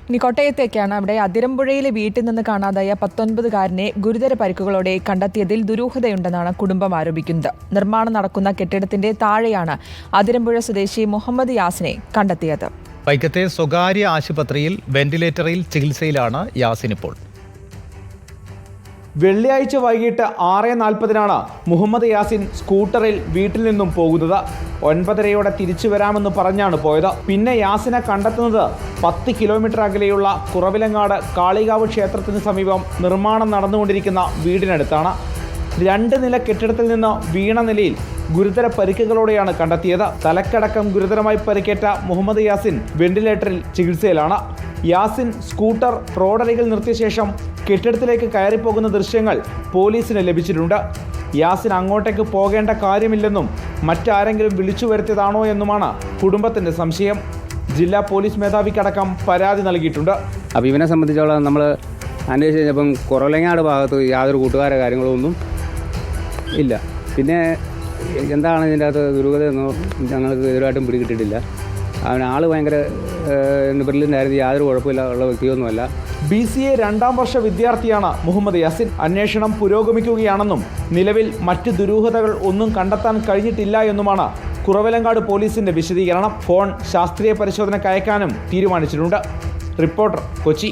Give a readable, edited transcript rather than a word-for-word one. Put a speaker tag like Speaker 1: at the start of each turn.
Speaker 1: ഇനി കോട്ടയത്തേക്കാണ്. അവിടെ അതിരമ്പുഴയിലെ വീട്ടിൽ നിന്ന് കാണാതായ 19-കാരനെ ഗുരുതര പരിക്കുകളോടെ കണ്ടെത്തിയതിൽ ദുരൂഹതയുണ്ടെന്നാണ് കുടുംബം ആരോപിക്കുന്നത്. നിർമ്മാണം നടക്കുന്ന കെട്ടിടത്തിന്റെ താഴെയാണ് അതിരമ്പുഴ സ്വദേശി മുഹമ്മദ് യാസിനെ കണ്ടെത്തിയത്.
Speaker 2: വൈക്കത്തെ സ്വകാര്യ ആശുപത്രിയിൽ വെന്റിലേറ്ററിൽ ചികിത്സയിലാണ് യാസിൻ ഇപ്പോൾ.
Speaker 3: വെള്ളിയാഴ്ച വൈകിട്ട് 6:40 മുഹമ്മദ് യാസിൻ സ്കൂട്ടറിൽ വീട്ടിൽ നിന്നും പോകുന്നത്. 9:30 തിരിച്ചു വരാമെന്ന് പറഞ്ഞാണ് പോയത്. പിന്നെ യാസിനെ കണ്ടെത്തുന്നത് 10 കിലോമീറ്റർ അകലെയുള്ള കുറവിലങ്ങാട് കാളികാവ് ക്ഷേത്രത്തിന് സമീപം നിർമ്മാണം നടന്നുകൊണ്ടിരിക്കുന്ന വീടിനടുത്താണ്. 2 നില കെട്ടിടത്തിൽ നിന്ന് വീണ നിലയിൽ ഗുരുതര പരിക്കുകളോടെയാണ് കണ്ടെത്തിയത്. തലക്കടക്കം ഗുരുതരമായി പരിക്കേറ്റ മുഹമ്മദ് യാസിൻ വെന്റിലേറ്ററിൽ ചികിത്സയിലാണ്. യാസിൻ സ്കൂട്ടർ റോഡരികിൽ നിർത്തിയ ശേഷം കെട്ടിടത്തിലേക്ക് കയറിപ്പോകുന്ന ദൃശ്യങ്ങൾ പോലീസിന് ലഭിച്ചിട്ടുണ്ട്. യാസിൻ അങ്ങോട്ടേക്ക് പോകേണ്ട കാര്യമില്ലെന്നും മറ്റാരെങ്കിലും വിളിച്ചു വരുത്തിയതാണോ എന്നുമാണ് കുടുംബത്തിൻ്റെ സംശയം. ജില്ലാ പോലീസ് മേധാവിക്കടക്കം പരാതി നൽകിയിട്ടുണ്ട്.
Speaker 4: അപ്പോൾ ഇവനെ സംബന്ധിച്ചോളം നമ്മൾ അന്വേഷിച്ചപ്പം കുറവലങ്ങാട് ഭാഗത്ത് യാതൊരു കൂട്ടുകാരെ കാര്യങ്ങളൊന്നും ഇല്ല. പിന്നെ എന്താണ് ഇതിൻ്റെ അകത്ത് ദുരൂഹതയെന്നോ ഞങ്ങൾക്ക് ഇതുവരെയായിട്ടും പിടികിട്ടിട്ടില്ല. ആൾ ഭയങ്കര ബ്രില്യൻ്റ് ആയിരുന്നു, യാതൊരു കുഴപ്പമില്ല ഉള്ള വ്യക്തിയൊന്നുമല്ല.
Speaker 3: BCA 2ാം വർഷ വിദ്യാർത്ഥിയാണ് മുഹമ്മദ് യാസിൻ. അന്വേഷണം പുരോഗമിക്കുകയാണെന്നും നിലവിൽ മറ്റ് ദുരൂഹതകൾ ഒന്നും കണ്ടെത്താൻ കഴിഞ്ഞിട്ടില്ല എന്നുമാണ് കുറവിലങ്ങാട് പോലീസിന്റെ വിശദീകരണം. ഫോൺ ശാസ്ത്രീയ പരിശോധനയ്ക്ക് അയക്കാനും തീരുമാനിച്ചിട്ടുണ്ട്. റിപ്പോർട്ടർ, കൊച്ചി.